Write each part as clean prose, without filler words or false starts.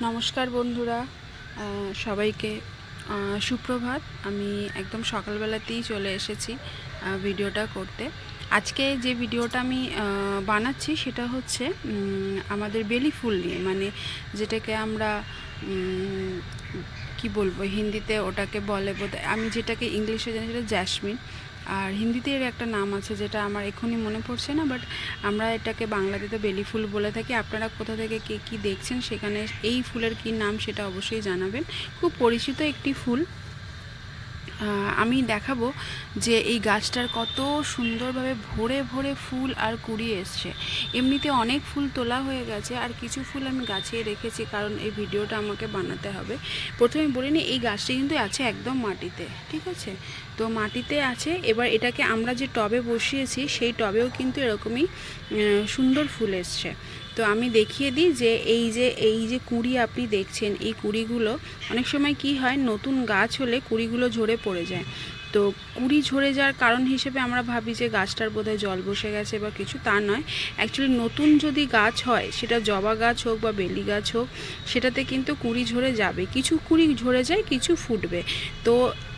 নমস্কার বন্ধুরা, সবাইকে সুপ্রভাত। আমি একদম সকালবেলাতেই চলে এসেছি ভিডিওটা করতে। আজকে যে ভিডিওটা আমি বানাচ্ছি সেটা হচ্ছে আমাদের বেলি ফুল নিয়ে, মানে যেটাকে আমরা কি বলবো, হিন্দিতে ওটাকে বলে বোধহয়, আমি যেটাকে ইংলিশে জানি সেটা জ্যাসমিন, আর হিন্দিতে এর একটা নাম আছে যেটা আমার এখনই মনে পড়ছে না, বাট আমরা এটাকে বাংলাতে তো বেলি ফুল বলে থাকি। আপনারা কোথা থেকে কে কী দেখছেন সেখানে এই ফুলের কী নাম সেটা অবশ্যই জানাবেন। খুব পরিচিত একটি ফুল। আমি দেখাবো যে এই গাছটার কত সুন্দরভাবে ভরে ভরে ফুল আর কুড়ি এসছে। এমনিতে অনেক ফুল তোলা হয়ে গেছে, আর কিছু ফুল আমি গাছে রেখেছি কারণ এই ভিডিওটা আমাকে বানাতে হবে। প্রথমে বলে নিই, এই গাছটা কিন্তু আছে একদম মাটিতে, ঠিক আছে? তো মাটিতে আছে। এবার এটাকে আমরা যে টবে বসিয়েছি সেই টবেও কিন্তু এরকমই সুন্দর ফুল এসছে। তো আমি দেখিয়ে দিই যে এই যে কুঁড়ি আপনি দেখছেন, এই কুঁড়িগুলো অনেক সময় কি হয়, নতুন গাছ হলে কুঁড়িগুলো ঝরে পড়ে যায়। তো কুঁড়ি ঝরে যাওয়ার কারণ হিসেবে আমরা ভাবি যে গাছটার বোধহয় জল বসে গেছে বা কিছু, তা নয়। অ্যাকচুয়ালি নতুন যদি গাছ হয়, সেটা জবা গাছ হোক বা বেলি গাছ হোক, সেটাতে কিন্তু কুঁড়ি ঝরে যাবে। কিছু কুঁড়ি ঝরে যায়, কিছু ফুটবে। তো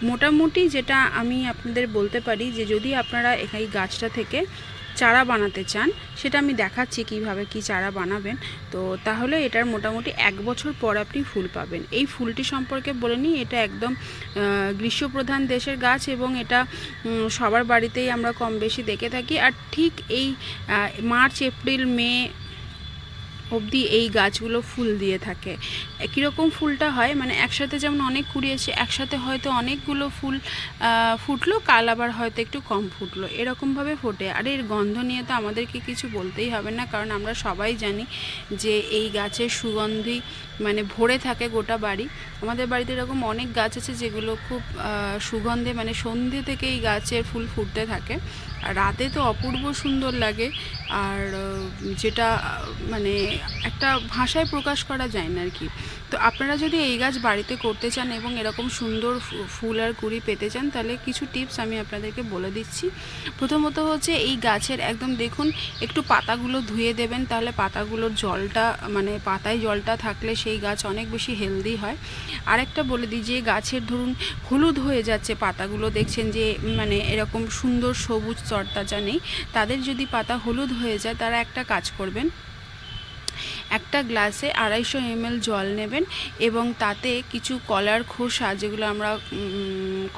মোটামুটি যেটা আমি আপনাদের বলতে পারি যে যদি আপনারা এই গাছটা থেকে চারা বানাতে চান, সেটা আমি দেখাচ্ছি কিভাবে কি চারা বানাবেন। তো তাহলে এটার মোটামুটি 1 বছর পর আপনি ফুল পাবেন। এই ফুলটি সম্পর্কে বলে নিই, এটা একদম গ্রীষ্মপ্রধান দেশের গাছ এবং এটা সবার বাড়িতেই আমরা কম বেশি দেখে থাকি। আর ঠিক এই মার্চ, এপ্রিল, মে অবধি এই গাছগুলো ফুল দিয়ে থাকে। কীরকম ফুলটা হয়, মানে একসাথে যেমন অনেক কুড়ি এসে একসাথে হয়তো অনেকগুলো ফুল ফুটলো, কাল আবার হয়তো একটু কম ফুটলো, এরকমভাবে ফোটে। আর এর গন্ধ নিয়ে তো আমাদেরকে কিছু বলতেই হবে না, কারণ আমরা সবাই জানি যে এই গাছের সুগন্ধি মানে ভরে থাকে গোটা বাড়ি। আমাদের বাড়িতে এরকম অনেক গাছ আছে যেগুলো খুব সুগন্ধে, মানে সন্ধ্যে থেকে এই গাছের ফুল ফুটতে থাকে, আর রাতে তো অপূর্ব সুন্দর লাগে। আর যেটা মানে একটা ভাষায় প্রকাশ করা যায় না আর কি। তো আপনারা যদি এই গাছ বাড়িতে করতে চান এবং এরকম সুন্দর ফুল আর কুড়ি পেতে চান, তাহলে কিছু টিপস আমি আপনাদেরকে বলে দিচ্ছি। প্রথমত হচ্ছে, এই গাছের একদম দেখুন একটু পাতাগুলো ধুয়ে দেবেন, তাহলে পাতাগুলোর জলটা, মানে পাতায় জলটা থাকলে সেই গাছ অনেক বেশি হেলদি হয়। আরেকটা বলে দিই, যে গাছের ধরুন হলুদ হয়ে যাচ্ছে পাতাগুলো, দেখছেন যে মানে এরকম সুন্দর সবুজ তরতাজা নেই, তাদের যদি পাতা হলুদ হয়ে যায়, তারা একটা কাজ করবেন, একটা গ্লাসে 250 ml জল নেবেন এবং তাতে কিছু কলার খোসা, যেগুলো আমরা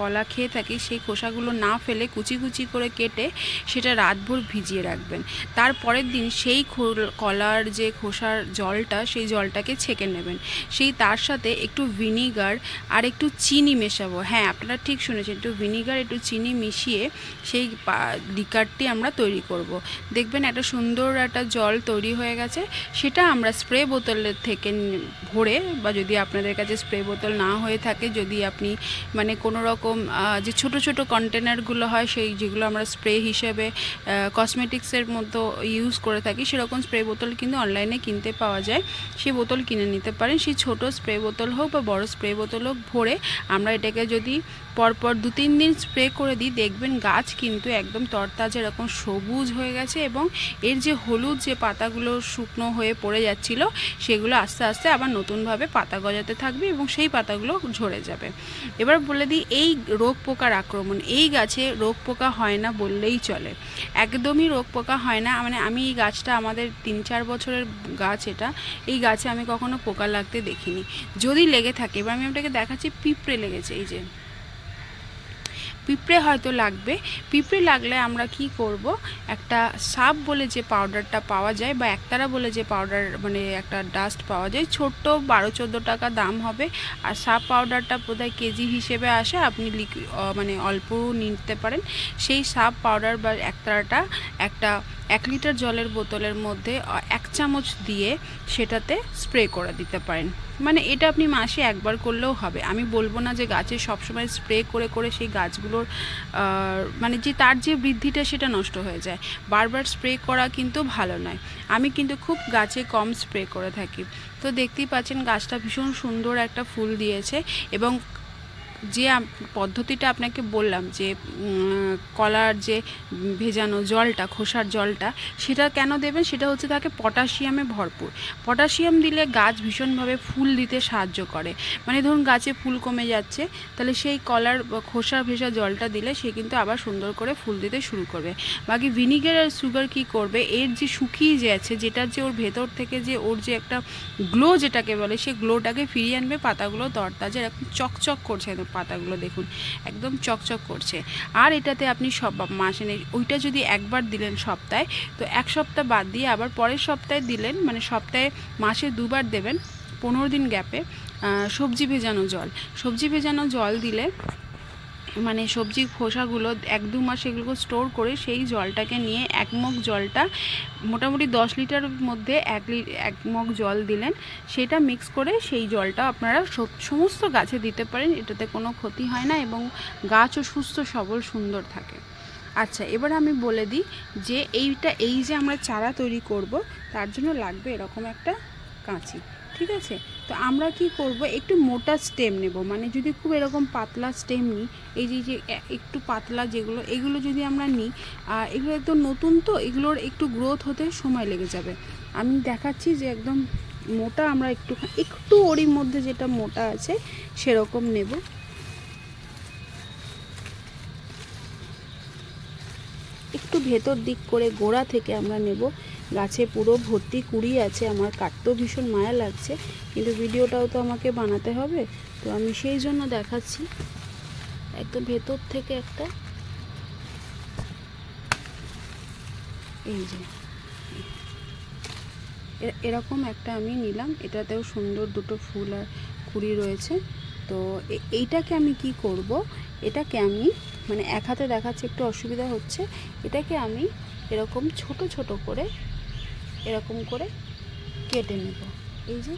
কলা খেয়ে থাকি, সেই খোসাগুলো না ফেলে কুচি কুচি করে কেটে সেটা রাতভর ভিজিয়ে রাখবেন। তারপরের দিন সেই কলার যে খোসার জলটা, সেই জলটাকে ছেঁকে নেবেন। সেই তার সাথে একটু ভিনিগার আর একটু চিনি মেশাবো। হ্যাঁ, আপনারা ঠিক শুনেছেন, একটু ভিনিগার একটু চিনি মিশিয়ে সেই লিকারটি আমরা তৈরি করব। দেখবেন একটা সুন্দর একটা জল তৈরি হয়ে গেছে। সেটা আমরা স্প্রে বোতলের থেকে ভরে, বা যদি আপনাদের কাছে স্প্রে বোতল না হয়ে থাকে, যদি আপনি মানে কোনো রকম যে ছোট ছোট কন্টেনারগুলো হয়, সেই যেগুলো আমরা স্প্রে হিসেবে কসমেটিক্সের মতো ইউজ করে থাকি, সেরকম স্প্রে বোতল কিন্তু অনলাইনে কিনতে পাওয়া যায়, সেই বোতল কিনে নিতে পারেন। সেই ছোট স্প্রে বোতল হোক বা বড় স্প্রে বোতল হোক, ভরে আমরা এটাকে যদি পরপর 2-3 দিন স্প্রে করে দিই, দেখবেন গাছ কিন্তু একদম তরতাজা এরকম সবুজ হয়ে গেছে, এবং এর যে হলুদ যে পাতাগুলো শুকনো হয়ে পড়ে যাচ্ছিল, সেগুলো আস্তে আস্তে আবার নতুনভাবে পাতা গজাতে থাকবে এবং সেই পাতাগুলো ঝরে যাবে। এবার বলে দিই, এই রোগ পোকার আক্রমণ, এই গাছে রোগ পোকা হয় না বললেই চলে, একদমই রোগ পোকা হয় না। মানে আমি এই গাছটা, আমাদের 3-4 বছরের গাছ এটা, এই গাছে আমি কখনো পোকা লাগতে দেখিনি। যদি লেগে থাকে, এবার আমি আপনাকে দেখাচ্ছি, পিঁপড়ে লেগেছে, এই যে পিঁপড়ে হয়তো লাগবে। পিঁপড়ে লাগলে আমরা কি করব, একটা সাপ বলে যে পাউডারটা পাওয়া যায়, বা একতারা বলে যে পাউডার, মানে একটা ডাস্ট পাওয়া যায়, ছোট্ট 12-14 টাকা দাম হবে। আর সাপ পাউডারটা বোধহয় কেজি হিসেবে আসে, আপনি মানে অল্প নিতে পারেন। সেই সাপ পাউডার বা একতারাটা একটা 1 লিটার জলের বোতলের মধ্যে 1 চামচ দিয়ে সেটাতে স্প্রে করে দিতে পারেন। মানে এটা আপনি মাসে একবার করলেও হবে। আমি বলবো না যে গাছে সবসময় স্প্রে করে করে সেই গাছগুলোর মানে যে তার যে বৃদ্ধিটা সেটা নষ্ট হয়ে যায়। বারবার স্প্রে করা কিন্তু ভালো নয়। আমি কিন্তু খুব গাছে কম স্প্রে করে থাকি। তো দেখতেই পাচ্ছেন গাছটা ভীষণ সুন্দর একটা ফুল দিয়েছে, এবং যে পদ্ধতিটা আপনাকে বললাম যে কলার যে ভেজানো জলটা, খোসার জলটা, সেটা কেন দেবেন? সেটা হচ্ছে তাকে পটাশিয়ামে ভরপুর। পটাশিয়াম দিলে গাছ ভীষণভাবে ফুল দিতে সাহায্য করে। মানে ধরুন গাছে ফুল কমে যাচ্ছে, তাহলে সেই কলার খোসা ভেজা জলটা দিলে সে কিন্তু আবার সুন্দর করে ফুল দিতে শুরু করবে। বাকি ভিনিগার আর সুগার কী করবে, এর যে শুকিয়ে যাচ্ছে, যেটার যে ওর ভেতর থেকে যে ওর যে একটা গ্লো যেটাকে বলে, সেই গ্লোটাকে ফিরিয়ে আনবে। পাতাগুলো তরতাজা এরকম চকচক করছে, পাতাগুলো দেখুন একদম চকচক করছে। আর এটাতে আপনি সব মাসে নেই, ওইটা যদি একবার দিলেন সপ্তাহে, তো এক সপ্তাহ বাদ দিয়ে আবার পরের সপ্তাহে দিলেন, মানে সপ্তাহে মাসে দুবার দেবেন 15 দিন গ্যাপে। সবজি ভেজানো জল দিলে, মানে সবজির খোসাগুলো 1-2 মাস এগুলো স্টোর করে সেই জলটাকে নিয়ে 1 মগ জলটা, মোটামুটি 10 লিটারের মধ্যে 1 মগ জল দিলেন, সেটা মিক্স করে সেই জলটা আপনারা সমস্ত গাছে দিতে পারেন। এটাতে কোনো ক্ষতি হয় না এবং গাছও সুস্থ সবল সুন্দর থাকে। আচ্ছা, এবার আমি বলে দিই যে এই যে আমরা চারা তৈরি করব, তার জন্য লাগবে এরকম একটা কাঁচি, ঠিক আছে? তো আমরা কি করব, একটু মোটা স্টেম নেব। মানে যদি খুব এরকম পাতলা স্টেম নিই, এই যে একটু পাতলা যেগুলো, এগুলো যদি আমরা নিই, এগুলো একদম নতুন, তো এগুলোর একটু গ্রোথ হতে সময় লেগে যাবে। আমি দেখাচ্ছি যে একদম মোটা আমরা একটু ওরই মধ্যে যেটা মোটা আছে সেরকম নেব। একটু ভেতর দিক করে গোড়া থেকে আমরা নেব। গাছে পুরো ভর্তি কুড়ি আছে, আমার কাটতেও ভীষণ মায়া লাগছে, কিন্তু ভিডিওটাও তো আমাকে বানাতে হবে, তো আমি সেই জন্য দেখাচ্ছি। একদম ভেতর থেকে একটা, এই যে এরকম একটা আমি নিলাম। এটাতেও সুন্দর দুটো ফুল আর কুড়ি রয়েছে। তো এইটাকে আমি কি করব, এটাকে আমি, মানে এক হাতে দেখাচ্ছে একটু অসুবিধা হচ্ছে, এটাকে আমি এরকম ছোট ছোট করে এরকম করে কেটে নেব। এই যে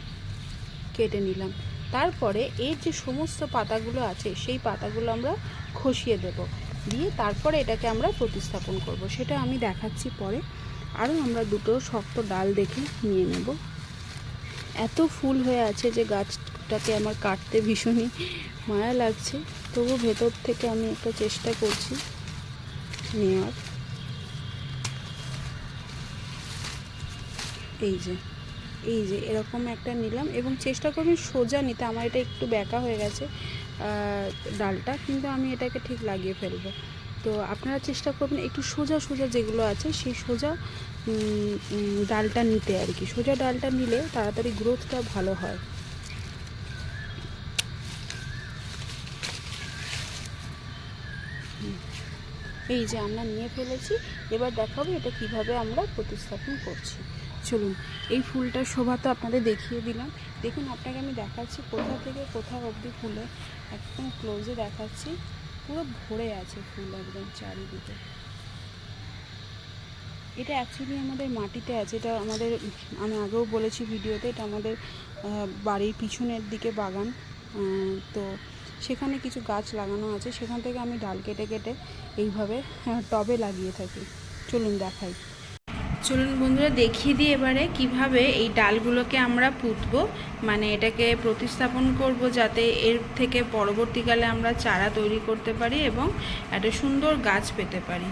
কেটে নিলাম। তারপরে এর যে সমস্ত পাতাগুলো আছে সেই পাতাগুলো আমরা খসিয়ে দেব, দিয়ে তারপরে এটাকে আমরা প্রতিস্থাপন করব, সেটা আমি দেখাচ্ছি পরে। আরও আমরা দুটো শক্ত ডাল দেখে নিয়ে নেব। এত ফুল হয়ে আছে যে গাছটাকে আমার কাটতে ভীষণই মায়া লাগছে, তবু ভেতর থেকে আমি একটা চেষ্টা করছি নেওয়ার। এই যে এরকম একটা নিলাম এবং চেষ্টা করবেন সোজা নিতে। আমার এটা একটু ব্যাকা হয়ে গেছে ডালটা, কিন্তু আমি এটাকে ঠিক লাগিয়ে ফেলবো। তো আপনারা চেষ্টা করবেন একটু সোজা সোজা যেগুলো আছে সেই সোজা ডালটা নিতে আর কি। সোজা ডালটা নিলে তাড়াতাড়ি গ্রোথটা ভালো হয়। এই যে আমরা নিয়ে ফেলেছি, এবার দেখাবো এটা কিভাবে আমরা প্রতিস্থাপন করছি। চলুন, এই ফুলটার শোভা তো আপনাদের দেখিয়ে দিলাম। দেখুন, আপনাকে আমি দেখাচ্ছি কোথা থেকে কোথা অবধি ফুলে একদম ক্লোজে দেখাচ্ছি। পুরো ভরে আছে ফুল একদম চারিদিকে। এটা অ্যাকচুয়ালি আমাদের মাটিতে আছে, এটা আমাদের, আমি আগেও বলেছি ভিডিওতে, এটা আমাদের বাড়ির পিছনের দিকে বাগান। তো সেখানে কিছু গাছ লাগানো আছে, সেখান থেকে আমি ডাল কেটে কেটে এইভাবে টবে লাগিয়ে থাকি। চলুন দেখাই। চলুন বন্ধুরা, দেখিয়ে দিই এবারে কিভাবে এই ডালগুলোকে আমরা পুঁতবো, মানে এটাকে প্রতিস্থাপন করব, যাতে এর থেকে পরবর্তীকালে আমরা চারা তৈরি করতে পারি এবং একটা সুন্দর গাছ পেতে পারি।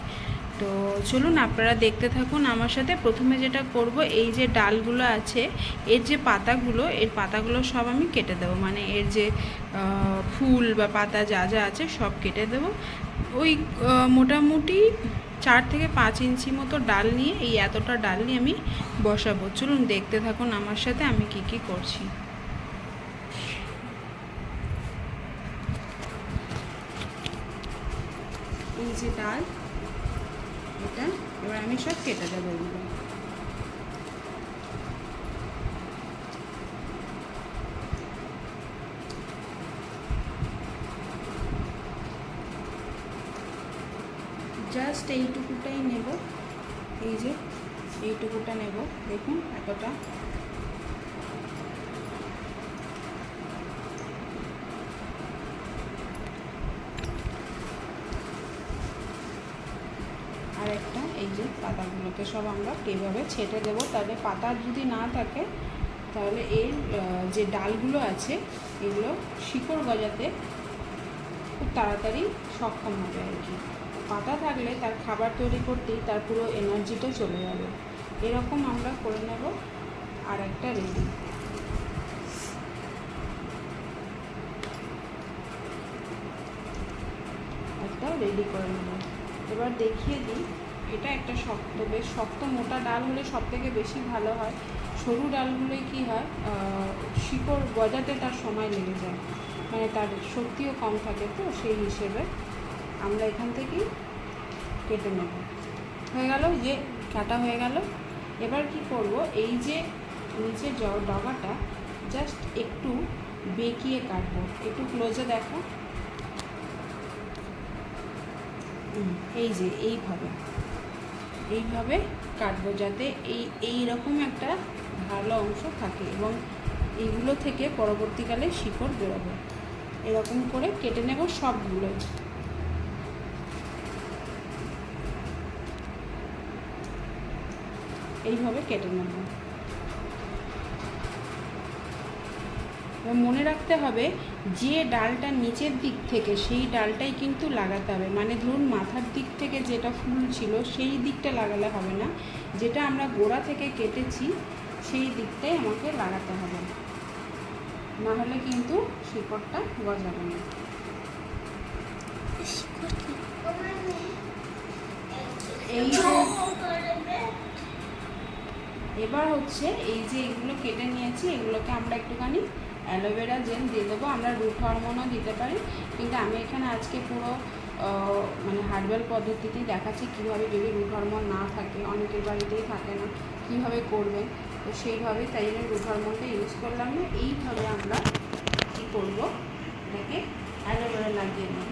তো চলুন আপনারা দেখতে থাকুন আমার সাথে। প্রথমে যেটা করব, এই যে ডালগুলো আছে এর যে পাতাগুলো, এর পাতাগুলো সব আমি কেটে দেবো, মানে এর যে ফুল বা পাতা যা যা আছে সব কেটে দেবো। ওই মোটামুটি 4 থেকে 5 ইঞ্চি মতো ডাল নিয়ে, এই এতটা ডাল নিয়ে আমি বসাবো। চলুন দেখতে থাকুন আমার সাথে আমি কি কি করছি। এই যে ডাল, এটা এবার আমি সব কেটে দেবো এগুলো। জাস্ট এইটুকুটাই নেব, এই যে এইটুকুটা নেব, দেখুন এতটা। আর একটা, এই যে পাতাগুলোকে সব আমরা এভাবে ছেটে দেবো, তাহলে পাতা যদি না থাকে তাহলে এর যে ডালগুলো আছে এগুলো শিকড় গজাতে তাড়াতাড়ি সক্ষম হবে আর কি। পাতা থাকলে তার খাবার তৈরি করতেই তার পুরো এনার্জিটা চলে যাবে। এরকম আমরা করে নেব। আর একটা রেডি, একটা রেডি করে নেব। এবার দেখিয়ে দিই, এটা একটা শক্ত, বেশ শক্ত মোটা ডাল হলে সব থেকে বেশি ভালো হয়। সরু ডালগুলোই কী হয়, শিকড় গজাতে তার সময় লেগে যায়, মানে তার শক্তিও কম থাকে, তো সেই হিসেবে আমরা এখান থেকেই কেটে নেব। হয়ে গেল, যে কাটা হয়ে গেল। এবার কি করব, এই যে নিচের ডগাটা জাস্ট একটু বেঁকিয়ে কাটবো। একটু ক্লোজে দেখো, এই যে এইভাবে কাটবো, যাতে এই রকম একটা ভালো অংশ থাকে এবং এইগুলো থেকে পরবর্তীকালে শিকড় বেরোবে। এরকম করে কেটে নেব সবগুলো। এইভাবে কেটে নেব। মনে রাখতে হবে যে ডালটা নিচের দিক থেকে, সেই ডালটাই কিন্তু লাগাতে হবে। মানে ধরুন মাথার দিক থেকে যেটা ফুল ছিল সেই দিকটা লাগালে হবে না, যেটা আমরা গোড়া থেকে কেটেছি সেই দিকটাই আমাকে লাগাতে হবে, না হলে কিন্তু শিকড়টা গজাবে না। এই এবার হচ্ছে এই যে এগুলো কেটে নিয়েছি, এগুলোকে আমরা একটুখানি অ্যালোভেরা জেল দিয়ে দেবো। আমরা রুট হরমোনও দিতে পারি, কিন্তু আমি এখানে আজকে পুরো মানে হার্বাল পদ্ধতিতেই দেখাচ্ছি কীভাবে, যদি রুট হরমোন না থাকে, অনেকের বাড়িতেই থাকে না, কীভাবে করবেন। তো সেইভাবেই, তাই জন্য রুট হরমোনটা ইউজ করলাম না। এইভাবে আমরা কী করবো, এটাকে অ্যালোভেরা লাগিয়ে নেব।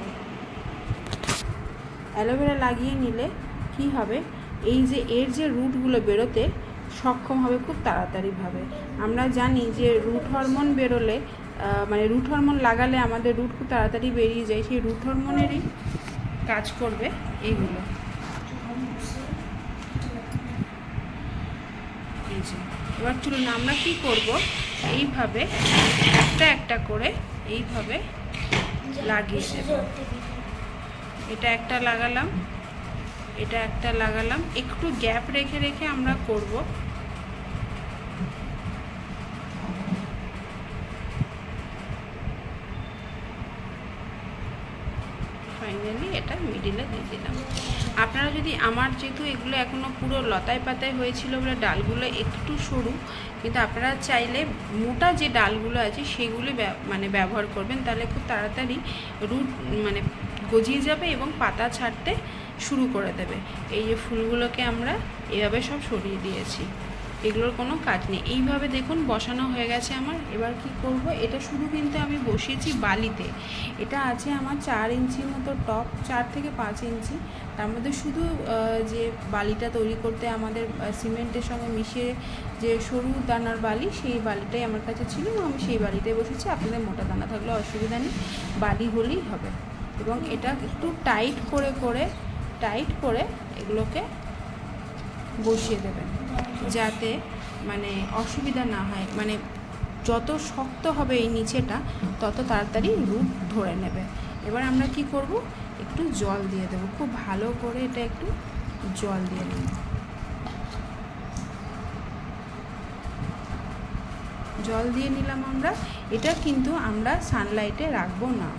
অ্যালোভেরা লাগিয়ে নিলে কী হবে, এই যে এর যে রুটগুলো বেরোতে সক্ষম হবে খুব তাড়াতাড়িভাবে। আমরা জানি যে রুট হরমোন বেরোলে, মানে রুট হরমোন লাগালে আমাদের রুট খুব তাড়াতাড়ি বেরিয়ে যায়। সেই রুট হরমোনেরই কাজ করবে এইগুলো। এই যে এবার চলুন আমরা কী করব, এইভাবে একটা একটা করে এইভাবে লাগিয়ে দেব। এটা একটা লাগালাম, এটা একটা লাগালাম, একটু গ্যাপ রেখে রেখে আমরা করব। ফাইনালি এটা মিডিলে দিয়ে দিলাম। আপনারা যদি, আমার যেহেতু এগুলো এখনও পুরো লতায় পাতায় হয়েছিল বলে ডালগুলো একটু সরু, কিন্তু আপনারা চাইলে মোটা যে ডালগুলো আছে সেগুলি মানে ব্যবহার করবেন, তাহলে খুব তাড়াতাড়ি রুট মানে গজিয়ে যাবে এবং পাতা ছাড়তে শুরু করে দেবে। এই যে ফুলগুলোকে আমরা এভাবে সব সরিয়ে দিয়েছি, এগুলোর কোনো কাজ নেই। এইভাবে দেখুন বসানো হয়ে গেছে আমার। এবার কি করব, এটা শুধু কিন্তু আমি বসিয়েছি বালিতে। এটা আছে আমার 4 ইঞ্চির মতো টপ, 4 থেকে 5 ইঞ্চি। তার মধ্যে শুধু যে বালিটা তৈরি করতে আমাদের সিমেন্টের সঙ্গে মিশিয়ে যে সরু দানার বালি, সেই বালিটাই আমার কাছে ছিল, আমি সেই বালিটাই বসেছি। আপনাদের মোটা দানা থাকলে অসুবিধা নেই, বালি হলেই হবে। এবং এটা একটু টাইট করে এগুলোকে বসিয়ে দেবেন, যাতে মানে অসুবিধা না হয়। মানে যত শক্ত হবে এই নিচেটা, তত তাড়াতাড়ি রুট ধরে নেবে। এবার আমরা কি করব, একটু জল দিয়ে দেবো, খুব ভালো করে এটা একটু জল দিয়ে নেব। জল দিয়ে নিলাম আমরা। এটা কিন্তু আমরা সানলাইটে রাখবো না।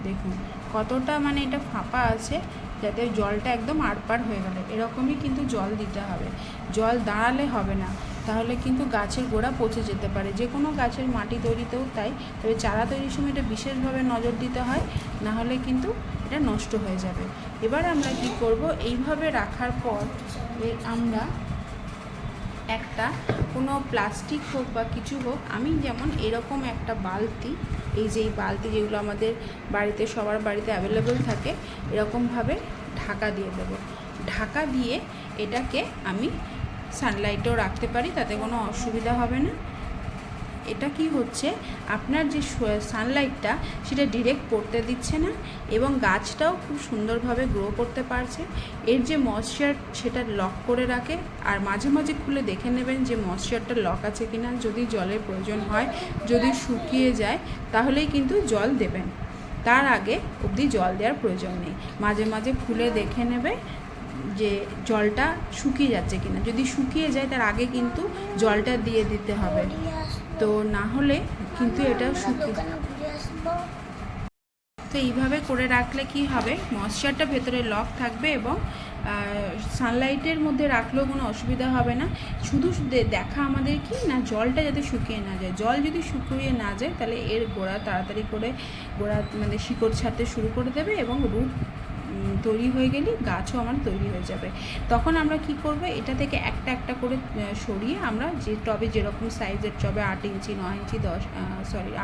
দেখুন কতটা মানে এটা ফাঁপা আছে, যাতে জলটা একদম আড়পার হয়ে গেলে এরকমই কিন্তু জল দিতে হবে। জল দাঁড়ালে হবে না, তাহলে কিন্তু গাছের গোড়া পচে যেতে পারে। যে কোনো গাছের মাটি তৈরিতেও তাই, তবে চারা তৈরির সময় এটা বিশেষভাবে নজর দিতে হয়, না হলে কিন্তু এটা নষ্ট হয়ে যাবে। এবার আমরা কি করব, এইভাবে রাখার পর আমরা একটা কোনো প্লাস্টিক হোক বা কিছু হোক, আমি যেমন এরকম একটা বালতি, এই যে এই বালতি যেগুলো আমাদের বাড়িতে সবার বাড়িতে অ্যাভেলেবেল থাকে, এরকমভাবে ঢাকা দিয়ে দেবো। ঢাকা দিয়ে এটাকে আমি সানলাইটেও রাখতে পারি, তাতে কোনো অসুবিধা হবে না। এটা কি হচ্ছে, আপনার যে সানলাইটটা সেটা ডিরেক্ট পড়তে দিচ্ছে না এবং গাছটাও খুব সুন্দরভাবে গ্রো করতে পারছে। এর যে ময়েশ্চার সেটা লক করে রাখে, আর মাঝে মাঝে খুলে দেখে নেবেন যে ময়েশ্চারটা লক আছে কিনা। যদি জলের প্রয়োজন হয়, যদি শুকিয়ে যায় তাহলেই কিন্তু জল দেবেন, তার আগে অবধি জল দেওয়ার প্রয়োজন নেই। মাঝে মাঝে খুলে দেখে নেবে যে জলটা শুকিয়ে যাচ্ছে কিনা। যদি শুকিয়ে যায় তার আগে কিন্তু জলটা দিয়ে দিতে হবে, তো না হলে কিন্তু এটা শুকিয়ে। তো এইভাবে করে রাখলে কি হবে, ময়েশ্চারটা ভেতরে লক থাকবে এবং সানলাইটের মধ্যে রাখলেও কোনো অসুবিধা হবে না। শুধু দেখা আমাদের কি না, জলটা যাতে শুকিয়ে না যায়। জল যদি শুকিয়ে না যায় তাহলে এর গোড়া তাড়াতাড়ি করে মানে শিকড় ছাড়তে শুরু করে দেবে এবং রুট তৈরি হয়ে গেলে গাছও আমার তৈরি হয়ে যাবে। তখন আমরা কি করব, এটা থেকে একটা একটা করে সরিয়ে আমরা যে টবে যেরকম সাইজের টবে 8 ইঞ্চি 9 ইঞ্চি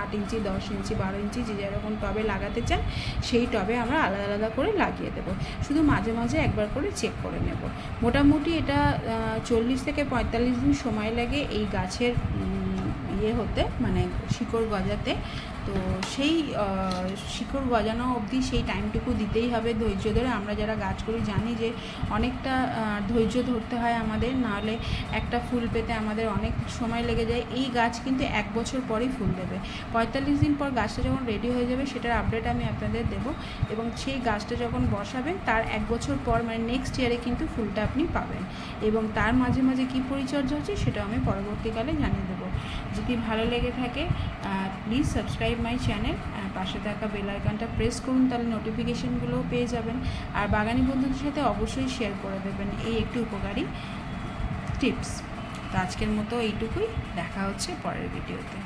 8 ইঞ্চি 10 ইঞ্চি 12 ইঞ্চি যে যেরকম টবে লাগাতে চান সেই টবে আমরা আলাদা আলাদা করে লাগিয়ে দেবো। শুধু মাঝে মাঝে একবার করে চেক করে নেব। মোটামুটি এটা 40 থেকে 45 দিন সময় লাগে এই গাছের হতে, মানে শিকড় গজাতে। তো সেই শিকড় গজানো অবধি সেই টাইমটুকু দিতেই হবে ধৈর্য ধরে। আমরা যারা গাছ করি জানি যে অনেকটা ধৈর্য ধরতে হয় আমাদের, নাহলে একটা ফুল পেতে আমাদের অনেক সময় লেগে যায়। এই গাছ কিন্তু 1 বছর পরেই ফুল দেবে। 45 দিন পর গাছটা যখন রেডি হয়ে যাবে সেটার আপডেট আমি আপনাদের দেবো, এবং সেই গাছটা যখন বসাবেন তার 1 বছর পর মানে নেক্সট ইয়ারে কিন্তু ফুলটা আপনি পাবেন। এবং তার মাঝে মাঝে কী পরিচর্যা হচ্ছে সেটাও আমি পরবর্তীকালে জানিয়ে দেবো। যদি ভালো লেগে থাকে প্লিজ সাবস্ক্রাইব মাই চ্যানেল, পাশে থাকা বেল আইকনটা প্রেস করুন, তাহলে নোটিফিকেশানগুলোও পেয়ে যাবেন। আর বাগানি বন্ধুদের সাথে অবশ্যই শেয়ার করে দেবেন এই একটি উপকারী টিপস। তো আজকের মতো এইটুকুই, দেখা হচ্ছে পরের ভিডিওতে।